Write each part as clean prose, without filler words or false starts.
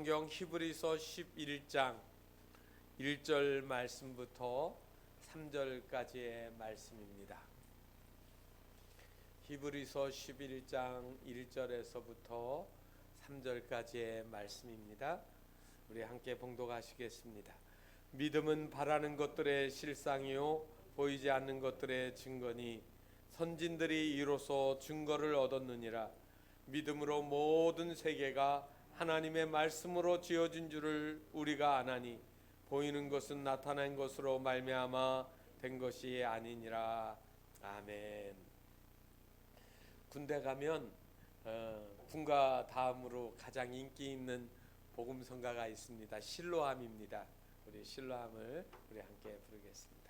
성경 히브리서 11장 1절 말씀부터 3절까지의 말씀입니다. 히브리서 11장 1절에서부터 3절까지의 말씀입니다. 우리 함께 봉독하시겠습니다. 믿음은 바라는 것들의 실상이요 보이지 않는 것들의 증거니 선진들이 이로써 증거를 얻었느니라. 믿음으로 모든 세계가 하나님의 말씀으로 지어진 줄을 우리가 아나니 보이는 것은 나타난 것으로 말미암아 된 것이 아니니라. 아멘. 군대 가면 군가 다음으로 가장 인기 있는 복음성가가 있습니다. 실로암입니다. 우리 실로암을 우리 함께 부르겠습니다.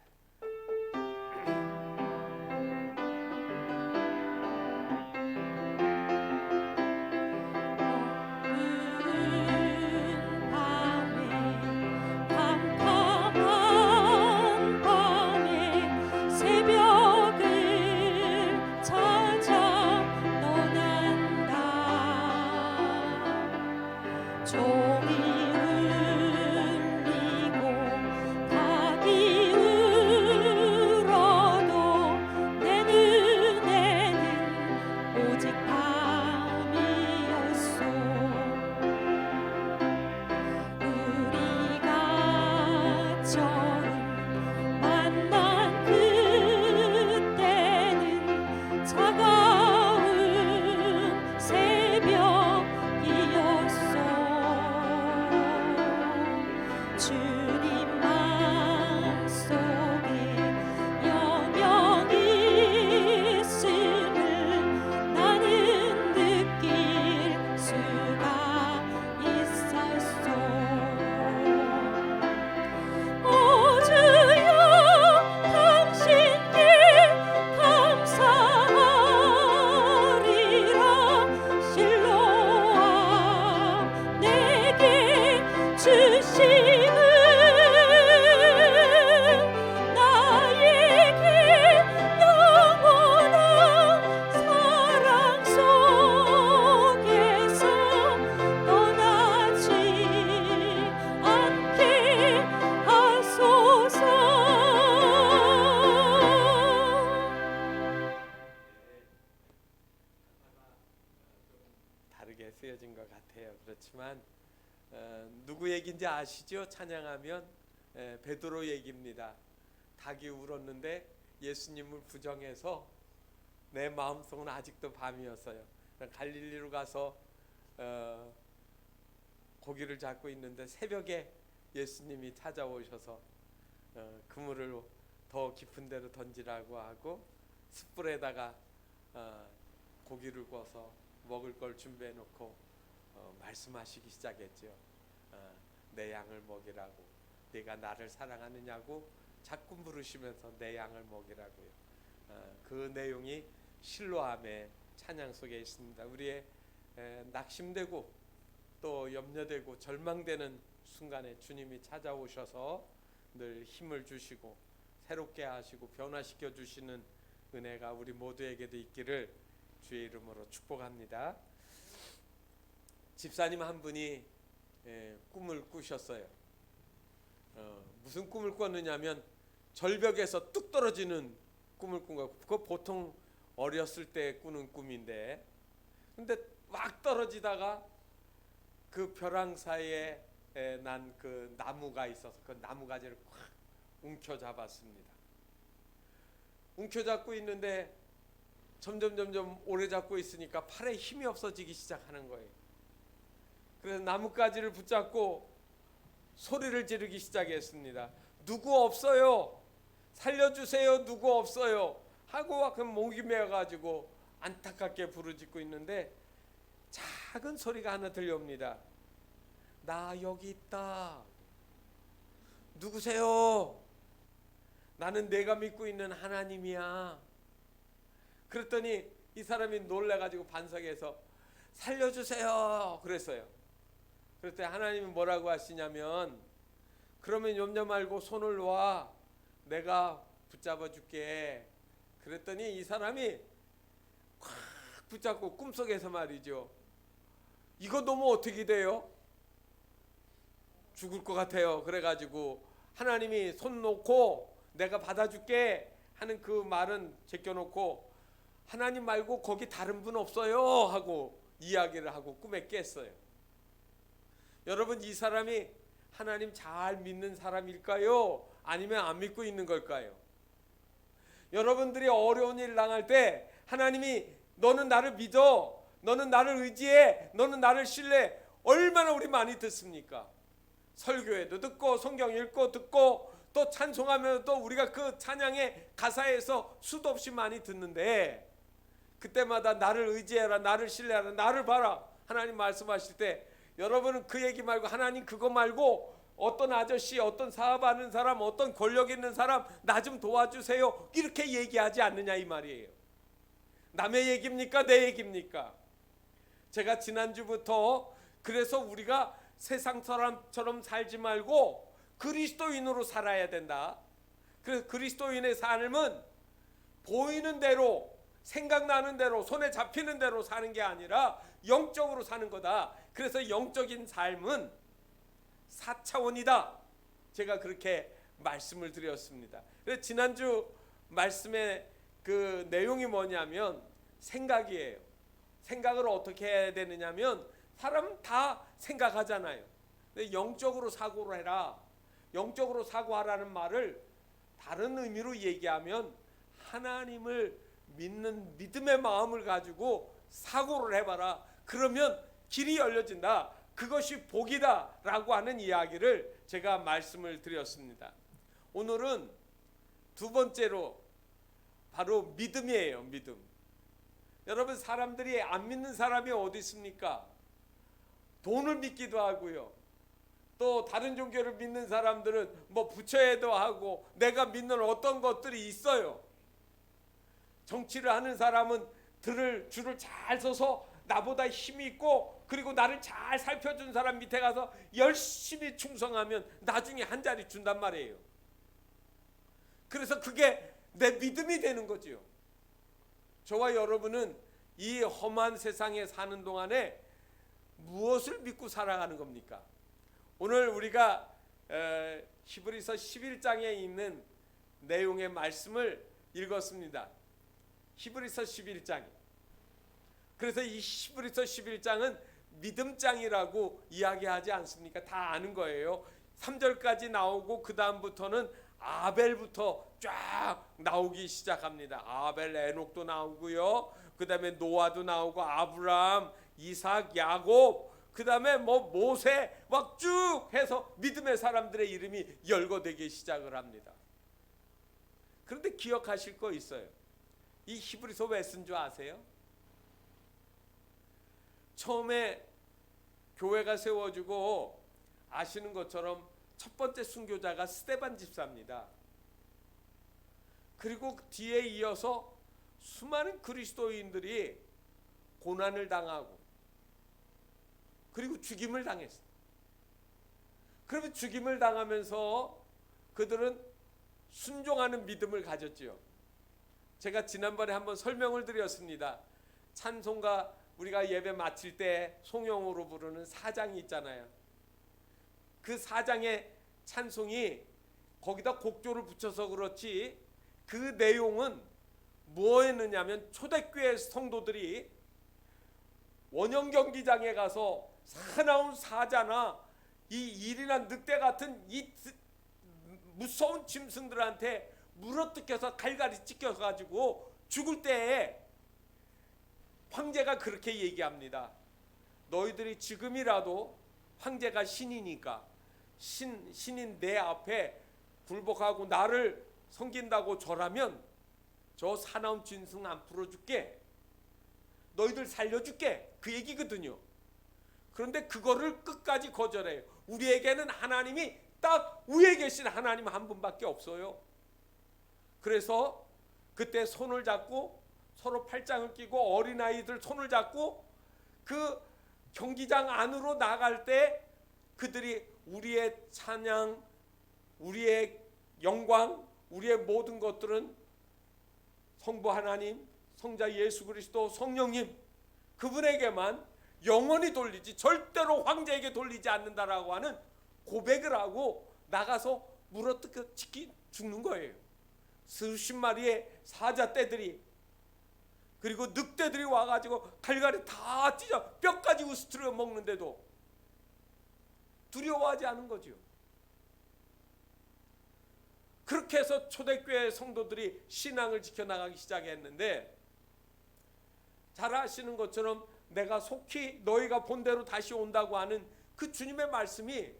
쓰여진 것 같아요. 그렇지만 누구 얘기인지 아시죠? 찬양하면 베드로 얘기입니다. 닭이 울었는데 예수님을 부정해서 내 마음속은 아직도 밤이었어요. 갈릴리로 가서 고기를 잡고 있는데 새벽에 예수님이 찾아오셔서 그물을 더 깊은 데로 던지라고 하고 숯불에다가 고기를 구워서 먹을 걸 준비해 놓고 말씀하시기 시작했죠. 내 양을 먹이라고. 네가 나를 사랑하느냐고 자꾸 물으시면서 내 양을 먹이라고요. 그 내용이 실로암의 찬양 속에 있습니다. 우리의 낙심되고 또 염려되고 절망되는 순간에 주님이 찾아오셔서 늘 힘을 주시고 새롭게 하시고 변화시켜 주시는 은혜가 우리 모두에게도 있기를 주의 이름으로 축복합니다. 집사님 한 분이 꿈을 꾸셨어요. 무슨 꿈을 꿨느냐면 절벽에서 뚝 떨어지는 꿈을 꾼 거예요. 그거 보통 어렸을 때 꾸는 꿈인데, 근데 막 떨어지다가 그 벼랑 사이에 난 그 나무가 있어서 그 나무 가지를 꽉 움켜잡았습니다. 움켜잡고 있는데 점점 오래 잡고 있으니까 팔에 힘이 없어지기 시작하는 거예요. 그래서 나뭇가지를 붙잡고 소리를 지르기 시작했습니다. 누구 없어요? 살려주세요. 누구 없어요? 하고 그 목이 메어가지고 안타깝게 부르짖고 있는데 작은 소리가 하나 들려옵니다. 나 여기 있다. 누구세요? 나는 내가 믿고 있는 하나님이야. 그랬더니 이 사람이 놀래가지고 반석에서 살려주세요 그랬어요. 그랬더니 하나님이 뭐라고 하시냐면 그러면 염려 말고 손을 놓아 내가 붙잡아 줄게. 그랬더니 이 사람이 꽉 붙잡고 꿈속에서 말이죠. 이거 너무 어떻게 돼요? 죽을 것 같아요. 그래가지고 하나님이 손 놓고 내가 받아줄게 하는 그 말은 제껴놓고 하나님 말고 거기 다른 분 없어요 하고 이야기를 하고 꿈에 깼어요. 여러분, 이 사람이 하나님 잘 믿는 사람일까요? 아니면 안 믿고 있는 걸까요? 여러분들이 어려운 일 당할 때 하나님이 너는 나를 믿어, 너는 나를 의지해, 너는 나를 신뢰해, 얼마나 우리 많이 듣습니까? 설교에도 듣고 성경 읽고 듣고 또 찬송하면 또 우리가 그 찬양의 가사에서 수도 없이 많이 듣는데, 그때마다 나를 의지해라, 나를 신뢰하라, 나를 봐라 하나님 말씀하실 때 여러분은 그 얘기 말고 하나님 그거 말고 어떤 아저씨, 어떤 사업하는 사람, 어떤 권력 있는 사람 나 좀 도와주세요 이렇게 얘기하지 않느냐 이 말이에요. 남의 얘기입니까? 내 얘기입니까? 제가 지난주부터 그래서 우리가 세상 사람처럼 살지 말고 그리스도인으로 살아야 된다. 그래서 그리스도인의 삶은 보이는 대로, 생각나는 대로, 손에 잡히는 대로 사는 게 아니라 영적으로 사는 거다. 그래서 영적인 삶은 4차원이다. 제가 그렇게 말씀을 드렸습니다. 그래서 지난주 말씀의 그 내용이 뭐냐면 생각이에요. 생각을 어떻게 해야 되느냐면 사람은 다 생각하잖아요. 근데 영적으로 사고를 해라. 영적으로 사고하라는 말을 다른 의미로 얘기하면 하나님을 믿는 믿음의 마음을 가지고 사고를 해봐라. 그러면 길이 열려진다. 그것이 복이다 라고 하는 이야기를 제가 말씀을 드렸습니다. 오늘은 두 번째로 바로 믿음이에요. 믿음. 여러분, 사람들이 안 믿는 사람이 어디 있습니까? 돈을 믿기도 하고요. 또 다른 종교를 믿는 사람들은 뭐 부처에도 하고 내가 믿는 어떤 것들이 있어요. 정치를 하는 사람은 줄을 잘 서서 나보다 힘이 있고 그리고 나를 잘 살펴준 사람 밑에 가서 열심히 충성하면 나중에 한 자리 준단 말이에요. 그래서 그게 내 믿음이 되는 거지요. 저와 여러분은 이 험한 세상에 사는 동안에 무엇을 믿고 살아가는 겁니까? 오늘 우리가 히브리서 11장에 있는 내용의 말씀을 읽었습니다. 히브리서 11장. 그래서 이 히브리서 11장은 믿음장이라고 이야기하지 않습니까? 다 아는 거예요. 3절까지 나오고 그 다음부터는 아벨부터 쫙 나오기 시작합니다. 아벨, 에녹도 나오고요. 그 다음에 노아도 나오고 아브라함, 이삭, 야곱, 그 다음에 뭐 모세 막 쭉 해서 믿음의 사람들의 이름이 열거되기 시작을 합니다. 그런데 기억하실 거 있어요. 이 히브리서 왜 쓴 줄 아세요? 처음에 교회가 세워지고 아시는 것처럼 첫 번째 순교자가 스데반 집사입니다. 그리고 뒤에 이어서 수많은 그리스도인들이 고난을 당하고 그리고 죽임을 당했어요. 그러면 죽임을 당하면서 그들은 순종하는 믿음을 가졌지요. 제가 지난번에 한번 설명을 드렸습니다. 찬송가 우리가 예배 마칠 때 송영으로 부르는 사장이 있잖아요. 그 사장의 찬송이 거기다 곡조를 붙여서 그렇지 그 내용은 뭐였느냐면 초대교회 성도들이 원형 경기장에 가서 사나운 사자나 이 일이나 늑대 같은 이 무서운 짐승들한테 물어뜯겨서 갈갈이 찢겨가지고 죽을 때에 황제가 그렇게 얘기합니다. 너희들이 지금이라도 황제가 신이니까 신인 내 앞에 굴복하고 나를 섬긴다고 절하면 저 사나운 짐승 안 풀어줄게. 너희들 살려줄게. 그 얘기거든요. 그런데 그거를 끝까지 거절해요. 우리에게는 하나님이 딱 위에 계신 하나님 한 분밖에 없어요. 그래서 그때 손을 잡고 서로 팔짱을 끼고 어린아이들 손을 잡고 그 경기장 안으로 나갈 때 그들이 우리의 찬양, 우리의 영광, 우리의 모든 것들은 성부 하나님, 성자 예수 그리스도, 성령님 그분에게만 영원히 돌리지 절대로 황제에게 돌리지 않는다라고 하는 고백을 하고 나가서 물어뜯겨 죽는 거예요. 수십 마리의 사자떼들이 그리고 늑대들이 와가지고 갈갈이 다 찢어 뼈까지 으스트려 먹는데도 두려워하지 않은 거죠. 그렇게 해서 초대교회 성도들이 신앙을 지켜나가기 시작했는데, 잘 아시는 것처럼 내가 속히 너희가 본대로 다시 온다고 하는 그 주님의 말씀이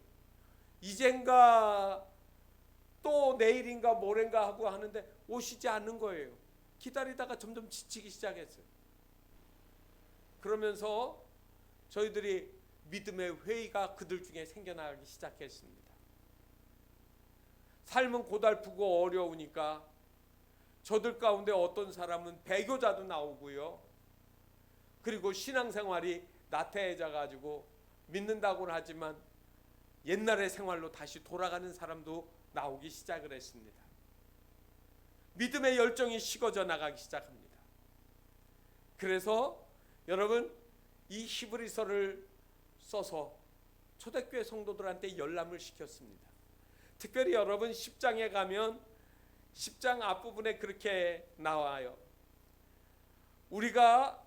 이젠가 또 내일인가 모레인가 하고 하는데 오시지 않는 거예요. 기다리다가 점점 지치기 시작했어요. 그러면서 저희들이 믿음의 회의가 그들 중에 생겨나기 시작했습니다. 삶은 고달프고 어려우니까 저들 가운데 어떤 사람은 배교자도 나오고요. 그리고 신앙생활이 나태해져 가지고 믿는다고는 하지만 옛날의 생활로 다시 돌아가는 사람도 나오기 시작을 했습니다. 믿음의 열정이 식어져 나가기 시작합니다. 그래서 여러분, 이 히브리서를 써서 초대교회 성도들한테 열람을 시켰습니다. 특별히 여러분 10장에 가면 10장 앞부분에 그렇게 나와요. 우리가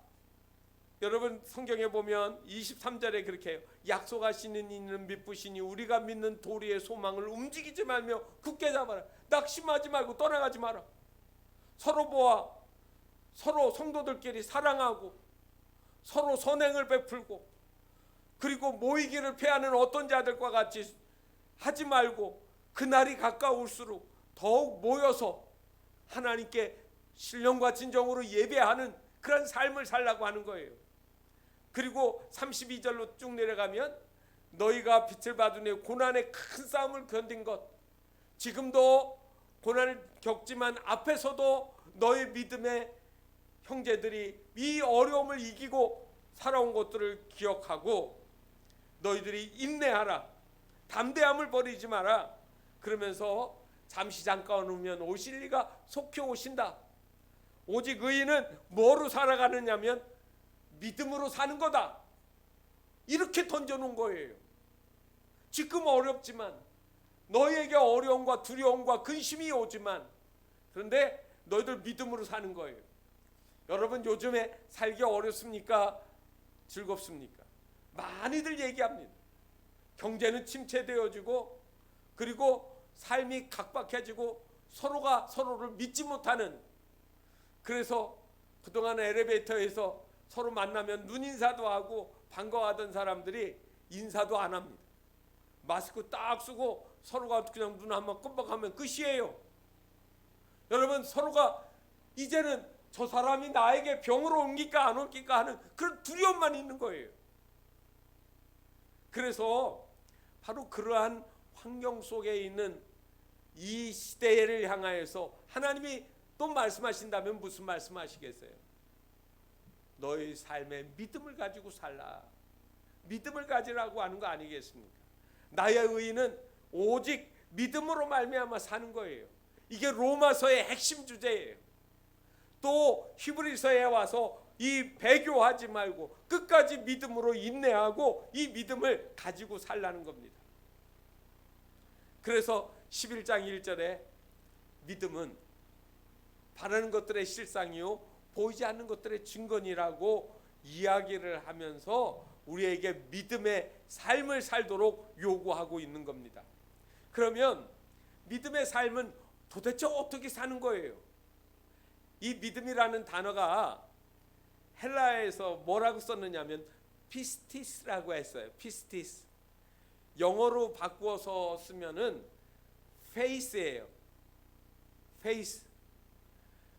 여러분 성경에 보면 23절에 그렇게 해요. 약속하시는 이는 믿으시니 우리가 믿는 도리의 소망을 움직이지 말며 굳게 잡아라. 낙심하지 말고 떠나가지 마라. 서로 보아 서로 성도들끼리 사랑하고 서로 선행을 베풀고 그리고 모이기를 피하는 어떤 자들과 같이 하지 말고 그날이 가까울수록 더욱 모여서 하나님께 신령과 진정으로 예배하는 그런 삶을 살라고 하는 거예요. 그리고 32절로 쭉 내려가면 너희가 빛을 받은 후에 고난의 큰 싸움을 견딘 것, 지금도 고난을 겪지만 앞에서도 너희 믿음의 형제들이 이 어려움을 이기고 살아온 것들을 기억하고 너희들이 인내하라, 담대함을 버리지 마라. 그러면서 잠시 잠깐 오면 오실 이가 속히 오신다. 오직 의인은 뭐로 살아가느냐면 믿음으로 사는 거다. 이렇게 던져놓은 거예요. 지금 어렵지만 너희에게 어려움과 두려움과 근심이 오지만 그런데 너희들 믿음으로 사는 거예요. 여러분 요즘에 살기 어렵습니까? 즐겁습니까? 많이들 얘기합니다. 경제는 침체되어지고 그리고 삶이 각박해지고 서로가 서로를 믿지 못하는, 그래서 그동안 엘리베이터에서 서로 만나면 눈인사도 하고 반가워하던 사람들이 인사도 안 합니다. 마스크 딱 쓰고 서로가 그냥 눈 한번 끔뻑하면 끝이에요. 여러분 서로가 이제는 저 사람이 나에게 병으로 옮길까 안 옮길까 하는 그런 두려움만 있는 거예요. 그래서 바로 그러한 환경 속에 있는 이 시대를 향하여서 하나님이 또 말씀하신다면 무슨 말씀하시겠어요? 너희 삶에 믿음을 가지고 살라. 믿음을 가지라고 하는 거 아니겠습니까? 나의 의인은 오직 믿음으로 말미암아 사는 거예요. 이게 로마서의 핵심 주제예요. 또 히브리서에 와서 이 배교하지 말고 끝까지 믿음으로 인내하고 이 믿음을 가지고 살라는 겁니다. 그래서 11장 1절에 믿음은 바라는 것들의 실상이요 보이지 않는 것들의 증거니라고 이야기를 하면서 우리에게 믿음의 삶을 살도록 요구하고 있는 겁니다. 그러면 믿음의 삶은 도대체 어떻게 사는 거예요? 이 믿음이라는 단어가 헬라에서 뭐라고 썼느냐면 피스티스라고 했어요. 피스티스. 영어로 바꾸어서 쓰면은 faith예요. faith.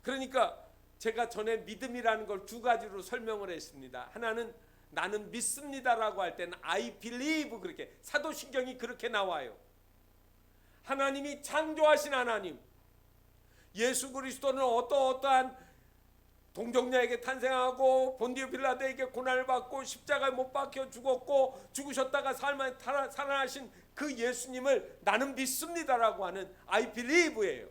그러니까 제가 전에 믿음이라는 걸 두 가지로 설명을 했습니다. 하나는 나는 믿습니다라고 할 때는 I believe, 그렇게 사도신경이 그렇게 나와요. 하나님이 창조하신 하나님, 예수 그리스도는 어떠한 동정녀에게 탄생하고 본디오 빌라도에게 고난을 받고 십자가에 못 박혀 죽었고 죽으셨다가 살아나신 그 예수님을 나는 믿습니다라고 하는 I believe예요.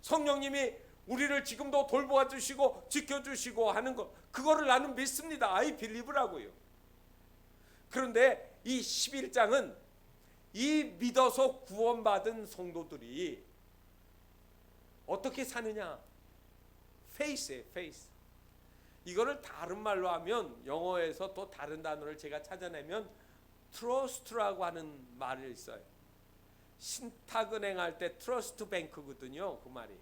성령님이 우리를 지금도 돌보아 주시고 지켜주시고 하는 것, 그거를 나는 믿습니다. I believe라고요. 그런데 이 11장은 이 믿어서 구원받은 성도들이 어떻게 사느냐? faith에 faith. 이거를 다른 말로 하면, 영어에서 또 다른 단어를 제가 찾아내면 trust라고 하는 말이 있어요. 신탁은행 할 때 트러스트 뱅크거든요. 그 말이.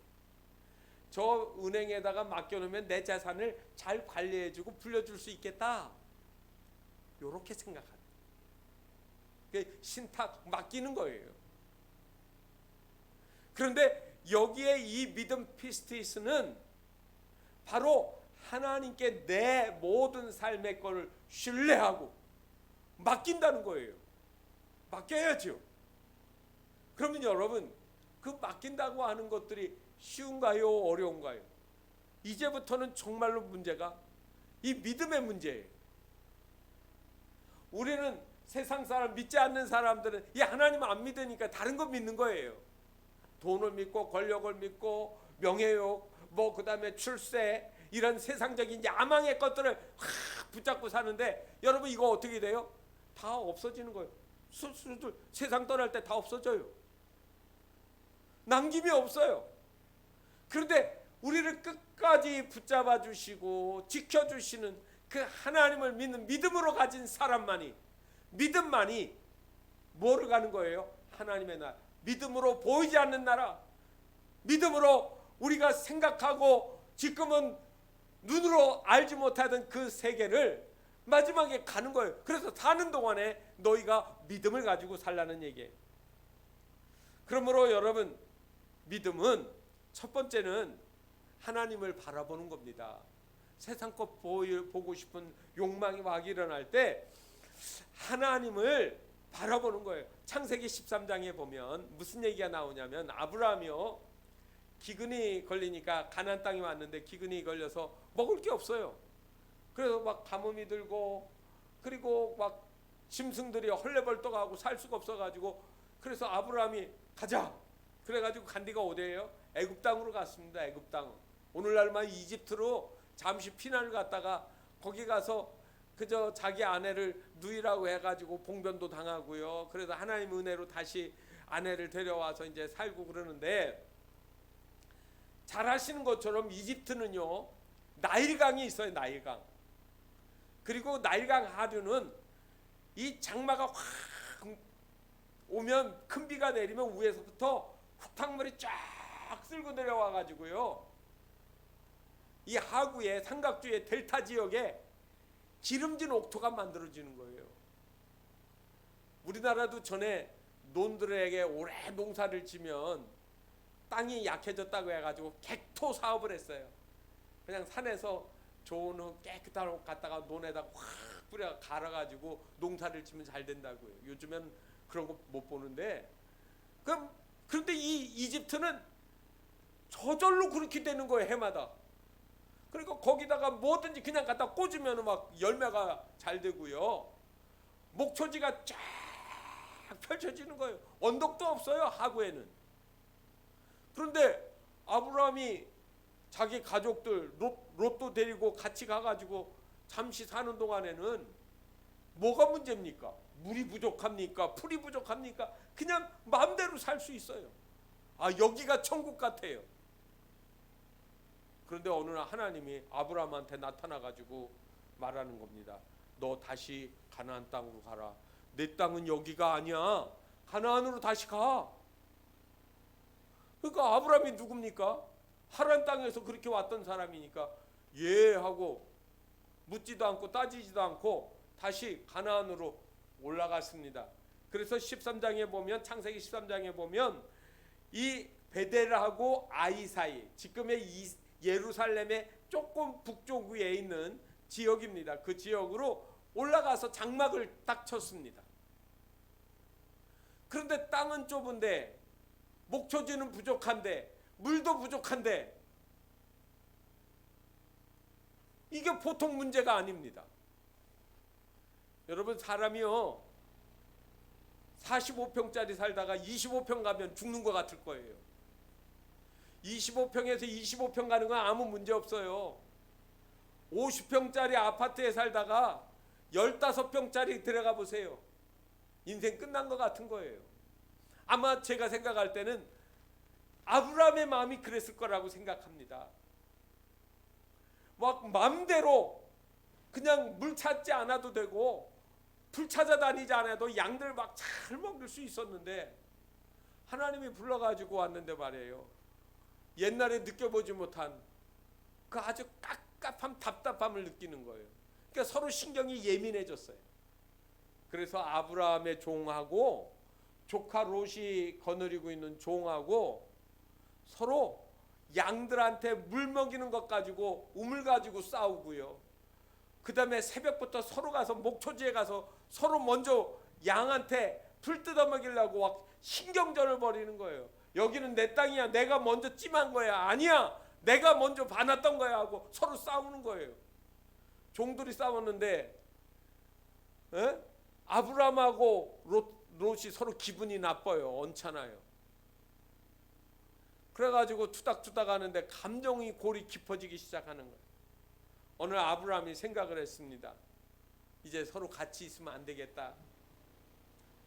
저 은행에다가 맡겨놓으면 내 재산을 잘 관리해주고 불려줄 수 있겠다. 이렇게 생각하는. 신탁 맡기는 거예요. 그런데 여기에 이 믿음 피스티스는 바로 하나님께 내 모든 삶의 것을 신뢰하고 맡긴다는 거예요. 맡겨야죠. 그러면 여러분, 그 맡긴다고 하는 것들이 쉬운가요? 어려운가요? 이제부터는 정말로 문제가 이 믿음의 문제예요. 우리는 세상 사람, 믿지 않는 사람들은 이 하나님 안 믿으니까 다른 거 믿는 거예요. 돈을 믿고 권력을 믿고 명예욕, 그 다음에 출세, 이런 세상적인 야망의 것들을 붙잡고 사는데, 여러분 이거 어떻게 돼요? 다 없어지는 거예요. 수수들 세상 떠날 때 다 없어져요. 남김이 없어요. 그런데 우리를 끝까지 붙잡아 주시고 지켜주시는 그 하나님을 믿는 믿음으로 가진 사람만이, 믿음만이 뭐를 가는 거예요? 하나님의 나라. 믿음으로 보이지 않는 나라, 믿음으로 우리가 생각하고 지금은 눈으로 알지 못하던 그 세계를 마지막에 가는 거예요. 그래서 사는 동안에 너희가 믿음을 가지고 살라는 얘기예요. 그러므로 여러분, 믿음은 첫 번째는 하나님을 바라보는 겁니다. 세상 것 보고 싶은 욕망이 막 일어날 때 하나님을 바라보는 거예요. 창세기 13장에 보면 무슨 얘기가 나오냐면, 아브라함이요, 기근이 걸리니까 가나안 땅에 왔는데 기근이 걸려서 먹을 게 없어요. 그래서 막 가뭄이 들고, 그리고 막 짐승들이 헐레벌떡하고 살 수가 없어가지고, 그래서 아브라함이 가자, 그래가지고 간 데가 어디예요? 애굽 땅으로 갔습니다. 애굽 땅. 오늘날만 이집트로 잠시 피난을 갔다가 거기 가서 그저 자기 아내를 누이라고 해가지고 봉변도 당하고요. 그래서 하나님 은혜로 다시 아내를 데려와서 이제 살고 그러는데, 잘 아시는 것처럼 이집트는요, 나일강이 있어요. 나일강. 그리고 나일강 하류는 이 장마가 확 오면, 큰 비가 내리면 위에서부터 흙탕물이 쫙 쓸고 내려와 가지고요, 이 하구의 삼각주의 델타 지역에 기름진 옥토가 만들어지는 거예요. 우리나라도 전에 논들에게 오래 농사를 지면 땅이 약해졌다고 해가지고 객토 사업을 했어요. 그냥 산에서 좋은 흙, 깨끗한 흙 갖다가 논에다 확 뿌려 갈아가지고 농사를 지면 잘 된다고요. 요즘엔 그런 거 못 보는데, 그런데 이 이집트는 저절로 그렇게 되는 거예요. 해마다. 그러니까 거기다가 뭐든지 그냥 갖다 꽂으면 막 열매가 잘 되고요, 목초지가 쫙 펼쳐지는 거예요. 언덕도 없어요, 하구에는. 그런데 아브라함이 자기 가족들 롯도 데리고 같이 가가지고 잠시 사는 동안에는 뭐가 문제입니까? 물이 부족합니까? 풀이 부족합니까? 그냥 마음대로 살 수 있어요. 아, 여기가 천국 같아요. 그런데 어느 날 하나님이 아브라함한테 나타나가지고 말하는 겁니다. 너 다시 가나안 땅으로 가라. 내 땅은 여기가 아니야. 가나안으로 다시 가. 그러니까 아브라함이 누굽니까? 하란 땅에서 그렇게 왔던 사람이니까 예 하고 묻지도 않고 따지지도 않고 다시 가나안으로 올라갔습니다. 그래서 13장에 보면, 창세기 13장에 보면 이 베델하고 아이 사이, 지금의 예루살렘의 조금 북쪽에 있는 지역입니다. 그 지역으로 올라가서 장막을 딱 쳤습니다. 그런데 땅은 좁은데, 목초지는 부족한데, 물도 부족한데, 이게 보통 문제가 아닙니다. 여러분, 사람이요 45평짜리 살다가 25평 가면 죽는 것 같을 거예요. 25평에서 25평 가는 건 아무 문제 없어요. 50평짜리 아파트에 살다가 15평짜리 들어가 보세요. 인생 끝난 것 같은 거예요. 아마 제가 생각할 때는 아브라함의 마음이 그랬을 거라고 생각합니다. 막 마음대로 그냥 물 찾지 않아도 되고 풀 찾아다니지 않아도 양들 막 잘 먹일 수 있었는데 하나님이 불러가지고 왔는데 말이에요. 옛날에 느껴보지 못한 그 아주 깝깝함, 답답함을 느끼는 거예요. 그러니까 서로 신경이 예민해졌어요. 그래서 아브라함의 종하고 조카 롯이 거느리고 있는 종하고 서로 양들한테 물 먹이는 것 가지고 우물 가지고 싸우고요. 그 다음에 새벽부터 서로 가서 목초지에 가서 서로 먼저 양한테 풀 뜯어 먹이려고 막 신경전을 벌이는 거예요. 여기는 내 땅이야. 내가 먼저 찜한 거야. 아니야. 내가 먼저 봐놨던 거야 하고 서로 싸우는 거예요. 종들이 싸웠는데 아브라함하고 롯이 서로 기분이 나빠요. 언짢아요. 그래가지고 투닥투닥 하는데 감정이 골이 깊어지기 시작하는 거예요. 오늘 아브라함이 생각을 했습니다. 이제 서로 같이 있으면 안 되겠다.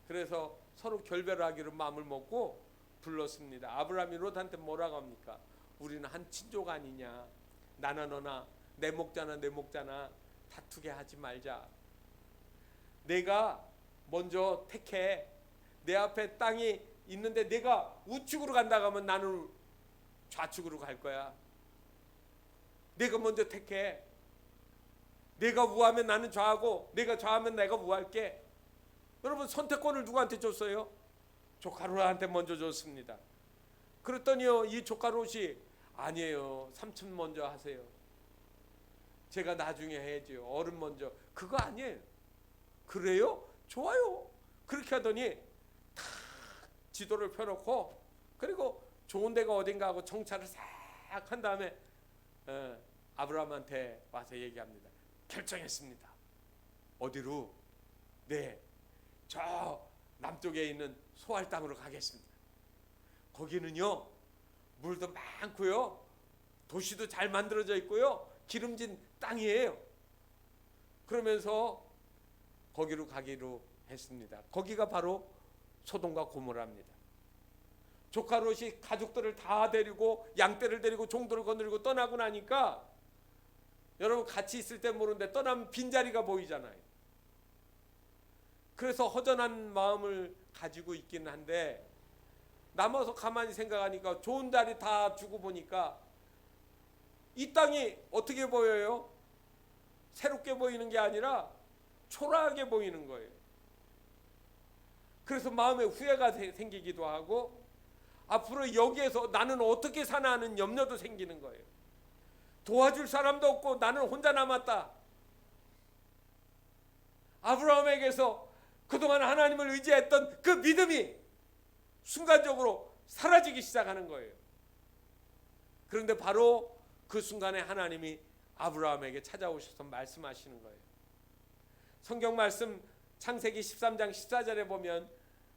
그래서 서로 결별하기로 마음을 먹고 불렀습니다. 아브라함이 롯한테 뭐라고 합니까? 우리는 한 친족 아니냐. 나나 너나 내 목자나 내 목자나 다투게 하지 말자. 내가 먼저 택해. 내 앞에 땅이 있는데 내가 우측으로 간다고 하면 나는 좌측으로 갈 거야. 내가 먼저 택해. 내가 우하면 나는 좌하고 내가 좌하면 내가 우할게. 여러분 선택권을 누구한테 줬어요? 조카 롯한테 먼저 줬습니다. 그랬더니요 이 조카 롯이 아니에요. 삼촌 먼저 하세요. 제가 나중에 해야지요. 어른 먼저. 그거 아니에요. 그래요? 좋아요. 그렇게 하더니 탁 지도를 펴놓고 그리고 좋은 데가 어딘가 하고 정찰을 싹 한 다음에 아브라함한테 와서 얘기합니다. 결정했습니다. 어디로? 네, 저 남쪽에 있는 소알 땅으로 가겠습니다. 거기는요 물도 많고요 도시도 잘 만들어져 있고요 기름진 땅이에요. 그러면서 거기로 가기로 했습니다. 거기가 바로 소돔과 고모라입니다. 조카 롯이 가족들을 다 데리고 양떼를 데리고 종들을 거느리고 떠나고 나니까 여러분 같이 있을 때 모르는데 떠나면 빈자리가 보이잖아요. 그래서 허전한 마음을 가지고 있긴 한데 남아서 가만히 생각하니까 좋은 자리 다 주고 보니까 이 땅이 어떻게 보여요? 새롭게 보이는 게 아니라 초라하게 보이는 거예요. 그래서 마음에 후회가 생기기도 하고 앞으로 여기에서 나는 어떻게 사나 하는 염려도 생기는 거예요. 도와줄 사람도 없고 나는 혼자 남았다. 아브라함에게서 그동안 하나님을 의지했던 그 믿음이 순간적으로 사라지기 시작하는 거예요. 그런데 바로 그 순간에 하나님이 아브라함에게 찾아오셔서 말씀하시는 거예요. 성경 말씀 창세기 13장 14절에 보면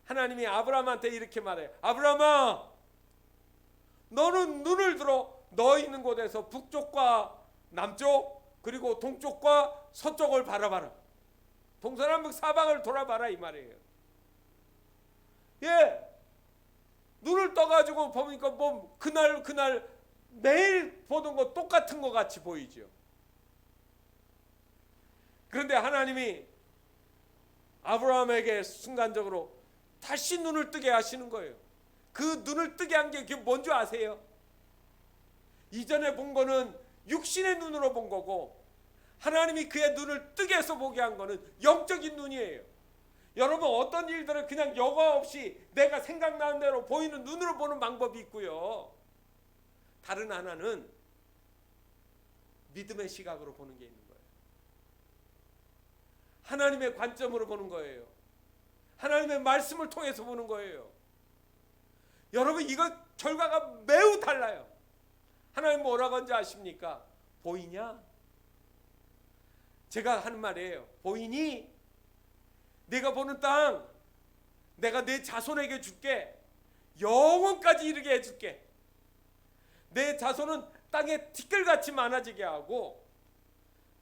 하나님이 아브라함한테 이렇게 말해요. 아브라함아, 너는 눈을 들어 너 있는 곳에서 북쪽과 남쪽 그리고 동쪽과 서쪽을 바라봐라. 동서남북 사방을 돌아봐라 이 말이에요. 예, 눈을 떠가지고 보니까 뭐 그날 매일 보던 거 똑같은 것 같이 보이죠. 그런데 하나님이 아브라함에게 순간적으로 다시 눈을 뜨게 하시는 거예요. 그 눈을 뜨게 한 게 그게 뭔지 아세요? 이전에 본 거는 육신의 눈으로 본 거고 하나님이 그의 눈을 뜨게 해서 보게 한 거는 영적인 눈이에요. 여러분 어떤 일들을 그냥 여과 없이 내가 생각나는 대로 보이는 눈으로 보는 방법이 있고요. 다른 하나는 믿음의 시각으로 보는 게 있는 거예요. 하나님의 관점으로 보는 거예요. 하나님의 말씀을 통해서 보는 거예요. 여러분 이거 결과가 매우 달라요. 하나님 뭐라고 하는지 아십니까? 보이냐? 제가 하는 말이에요. 보이니? 내가 보는 땅 내가 내 자손에게 줄게. 영원까지 이르게 해줄게. 내 자손은 땅에 티끌같이 많아지게 하고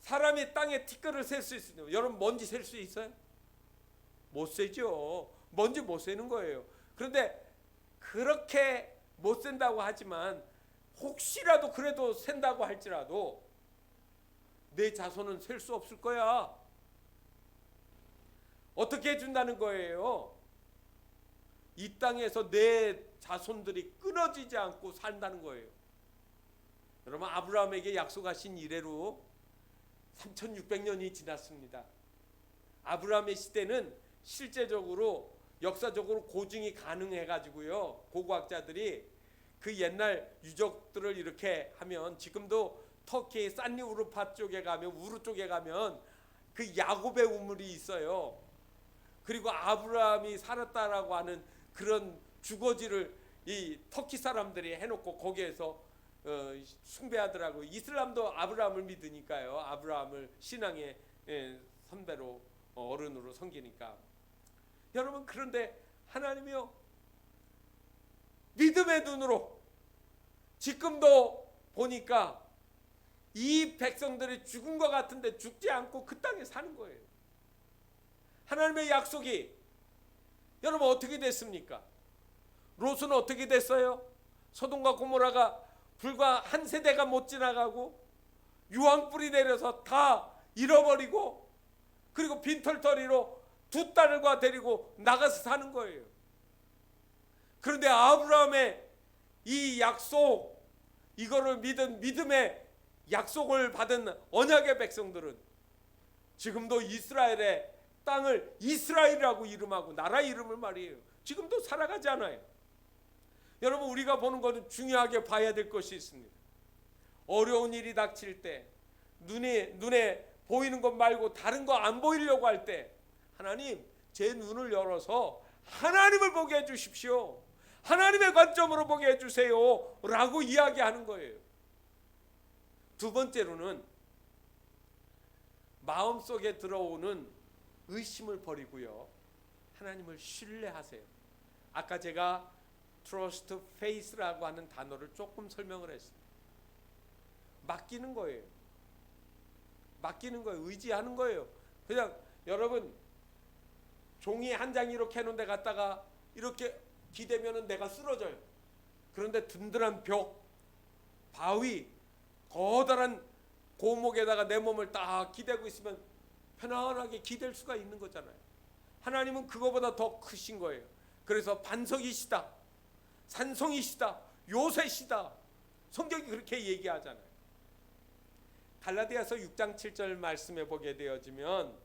사람이 땅에 티끌을 셀 수 있어요. 여러분 먼지 셀 수 있어요? 못 세죠. 뭔지 못 세는 거예요. 그런데 그렇게 못 센다고 하지만 혹시라도 그래도 센다고 할지라도 내 자손은 셀 수 없을 거야. 어떻게 해준다는 거예요? 이 땅에서 내 자손들이 끊어지지 않고 산다는 거예요. 여러분, 아브라함에게 약속하신 이래로 3600년이 지났습니다. 아브라함의 시대는 실제적으로 역사적으로 고증이 가능해 가지고요, 고고학자들이 그 옛날 유적들을 이렇게 하면 지금도 터키 산리우르파 쪽에 가면, 우르 쪽에 가면 그 야곱의 우물이 있어요. 그리고 아브라함이 살았다라고 하는 그런 주거지를 이 터키 사람들이 해놓고 거기에서 숭배하더라고요. 이슬람도 아브라함을 믿으니까요. 아브라함을 신앙의 선배로, 어른으로 섬기니까. 여러분, 그런데 하나님이요, 믿음의 눈으로 지금도 보니까 이 백성들이 죽은 것 같은데 죽지 않고 그 땅에 사는 거예요. 하나님의 약속이 여러분 어떻게 됐습니까? 롯은 어떻게 됐어요? 소돔과 고모라가 불과 한 세대가 못 지나가고 유황불이 내려서 다 잃어버리고, 그리고 빈털터리로 두 딸과 데리고 나가서 사는 거예요. 그런데 아브라함의 이 약속, 이거를 믿은 믿음의 약속을 받은 언약의 백성들은 지금도 이스라엘의 땅을 이스라엘이라고 이름하고 나라 이름을 말이에요. 지금도 살아가지 않아요. 여러분, 우리가 보는 것은 중요하게 봐야 될 것이 있습니다. 어려운 일이 닥칠 때, 눈에 보이는 것 말고 다른 거 안 보이려고 할 때, 하나님, 제 눈을 열어서 하나님을 보게 해주십시오. 하나님의 관점으로 보게 해주세요 라고 이야기하는 거예요. 두 번째로는 마음속에 들어오는 의심을 버리고요, 하나님을 신뢰하세요. 아까 제가 trust, faith라고 하는 단어를 조금 설명을 했습니다. 맡기는 거예요. 맡기는 거예요. 의지하는 거예요. 그냥 여러분, 종이 한 장 이렇게 해놓은 데 갔다가 이렇게 기대면은 내가 쓰러져요. 그런데 든든한 벽, 바위, 거대한 고목에다가 내 몸을 딱 기대고 있으면 편안하게 기댈 수가 있는 거잖아요. 하나님은 그거보다 더 크신 거예요. 그래서 반석이시다, 산성이시다, 요새시다, 성경이 그렇게 얘기하잖아요. 갈라디아서 6장 7절 말씀에 보게 되어지면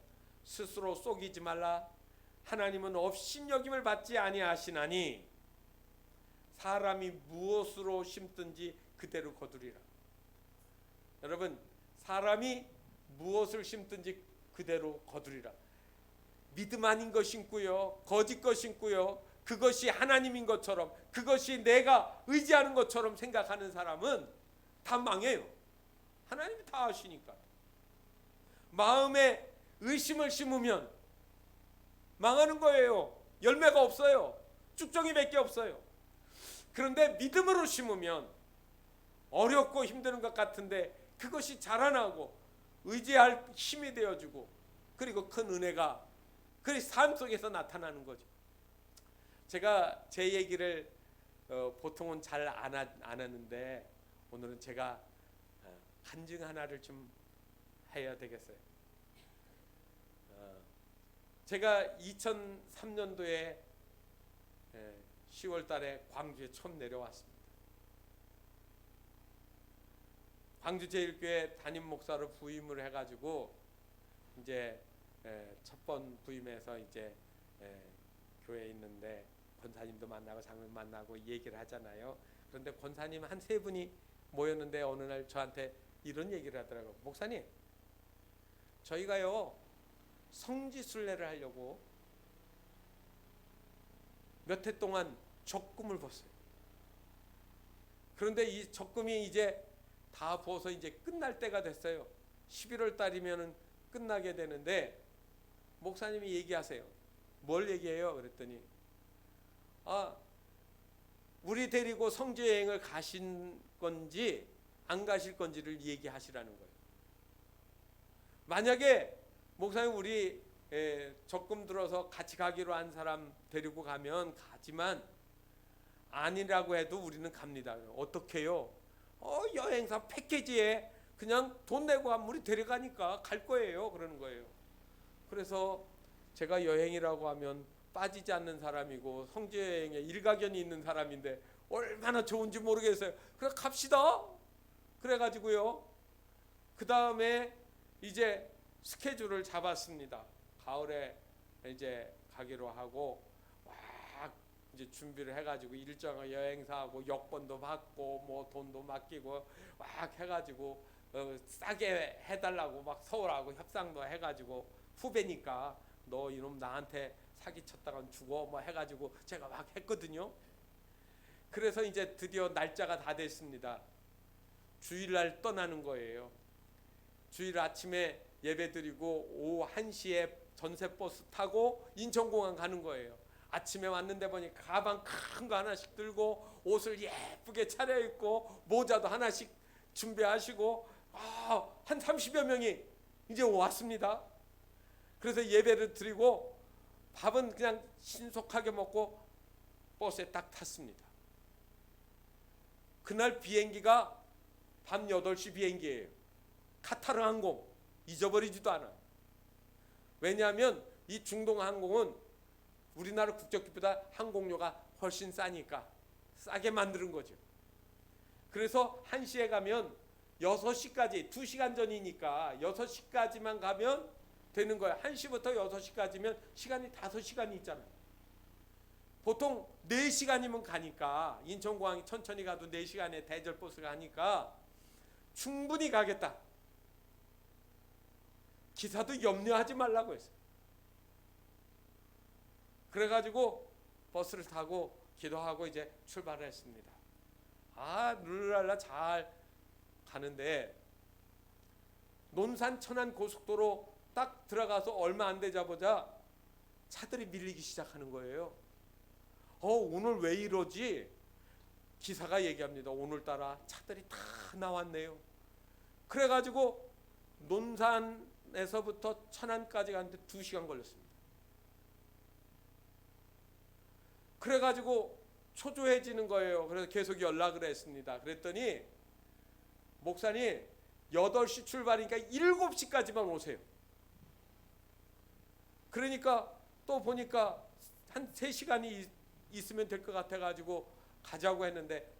스스로 속이지 말라. 하나님은 업신여김을 받지 아니하시나니 사람이 무엇으로 심든지 그대로 거두리라. 여러분, 사람이 무엇을 심든지 그대로 거두리라. 믿음 아닌 것 심고요, 거짓 것 심고요, 그것이 하나님인 것처럼, 그것이 내가 의지하는 것처럼 생각하는 사람은 다 망해요. 하나님이 다 아시니까. 마음에 의심을 심으면 망하는 거예요. 열매가 없어요. 쭉정이 몇 개 없어요. 그런데 믿음으로 심으면 어렵고 힘드는 것 같은데 그것이 자라나고 의지할 힘이 되어주고, 그리고 큰 은혜가 그 삶 속에서 나타나는 거죠. 제가 제 얘기를 보통은 잘 안 하는데 오늘은 제가 간증 하나를 좀 해야 되겠어요. 제가 2003년도에 10월 달에 광주에 처음 내려왔습니다. 광주 제일교회 담임 목사로 부임을 해가지고 이제 첫 번 부임해서 이제 교회에 있는데 권사님도 만나고 장로님 만나고 얘기를 하잖아요. 그런데 권사님 한 세 분이 모였는데 어느 날 저한테 이런 얘기를 하더라고요. 목사님, 저희가요 성지순례를 하려고 몇 해 동안 적금을 붓어요. 그런데 이 적금이 이제 다 부어서 이제 끝날 때가 됐어요. 11월 달이면은 끝나게 되는데 목사님이 얘기하세요. 뭘 얘기해요? 그랬더니 우리 데리고 성지 여행을 가신 건지 안 가실 건지를 얘기하시라는 거예요. 만약에 목사님 우리 적금 들어서 같이 가기로 한 사람 데리고 가면 가지만 아니라고 해도 우리는 갑니다. 어떻게요? 여행사 패키지에 그냥 돈 내고 아무리 데려가니까 갈 거예요. 그러는 거예요. 그래서 제가 여행이라고 하면 빠지지 않는 사람이고 성지여행에 일가견이 있는 사람인데 얼마나 좋은지 모르겠어요. 그래 갑시다. 그래가지고요. 그 다음에 이제 스케줄을 잡았습니다. 가을에 이제 가기로 하고 막 이제 준비를 해가지고 일정을 여행사하고 여권도 받고 뭐 돈도 맡기고 막 해가지고 싸게 해달라고 막 서울하고 협상도 해가지고 후배니까 너 이놈 나한테 사기쳤다간 죽어 뭐 해가지고 제가 막 했거든요. 그래서 이제 드디어 날짜가 다 됐습니다. 주일날 떠나는 거예요. 주일 아침에 예배드리고 오후 1시에 전세버스 타고 인천공항 가는 거예요. 아침에 왔는데 보니 가방 큰 거 하나씩 들고 옷을 예쁘게 차려입고 모자도 하나씩 준비하시고 한 30여 명이 이제 왔습니다. 그래서 예배를 드리고 밥은 그냥 신속하게 먹고 버스에 딱 탔습니다. 그날 비행기가 밤 8시 비행기예요. 카타르 항공 잊어버리지도 않아요. 왜냐하면 이 중동 항공은 우리나라 국적기보다 항공료가 훨씬 싸니까 싸게 만드는 거죠. 그래서 1시에 가면 6시까지 2시간 전이니까 6시까지만 가면 되는 거예요. 1시부터 6시까지면 시간이 5시간이 있잖아요. 보통 4시간이면 가니까 인천공항이 천천히 가도 4시간에 대절버스가 가니까 충분히 가겠다. 기사도 염려하지 말라고 했어요. 그래가지고 버스를 타고 기도하고 이제 출발을 했습니다. 룰랄라 잘 가는데 논산 천안 고속도로 딱 들어가서 얼마 안 되자보자 차들이 밀리기 시작하는 거예요. 오늘 왜 이러지? 기사가 얘기합니다. 오늘따라 차들이 다 나왔네요. 그래가지고 논산에서부터 천안까지 가는데 2시간 걸렸습니다. 그래가지고 초조해지는 거예요. 그래서 계속 연락을 했습니다. 그랬더니 목사님 8시 출발이니까 7시까지만 오세요. 그러니까 또 보니까 한 3시간이 있으면 될 것 같아가지고 가자고 했는데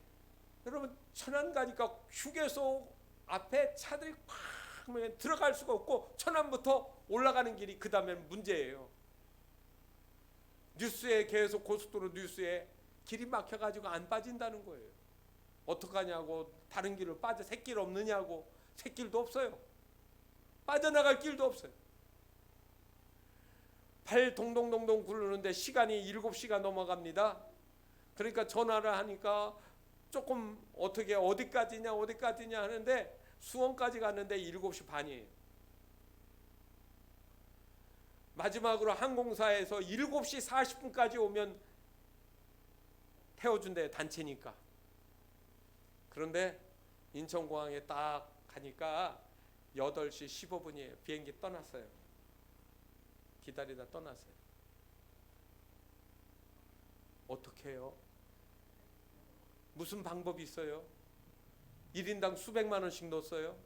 여러분 천안 가니까 휴게소 앞에 차들이 꽉 들어갈 수가 없고 천안부터 올라가는 길이 그 다음에 문제예요. 뉴스에 계속 고속도로 뉴스에 길이 막혀가지고 안 빠진다는 거예요. 어떡하냐고 다른 길로 빠져 새길 없느냐고 새길도 없어요. 빠져나갈 길도 없어요. 발 동동동동 굴르는데 시간이 7시가 넘어갑니다. 그러니까 전화를 하니까 조금 어떻게 어디까지냐 하는데 수원까지 갔는데 7시 반이에요. 마지막으로 항공사에서 7시 40분까지 오면 태워준대요. 단체니까. 그런데 인천공항에 딱 가니까 8시 15분이에요. 비행기 떠났어요. 기다리다 떠났어요. 어떻게 해요? 무슨 방법이 있어요? 1인당 수백만 원씩 넣었어요.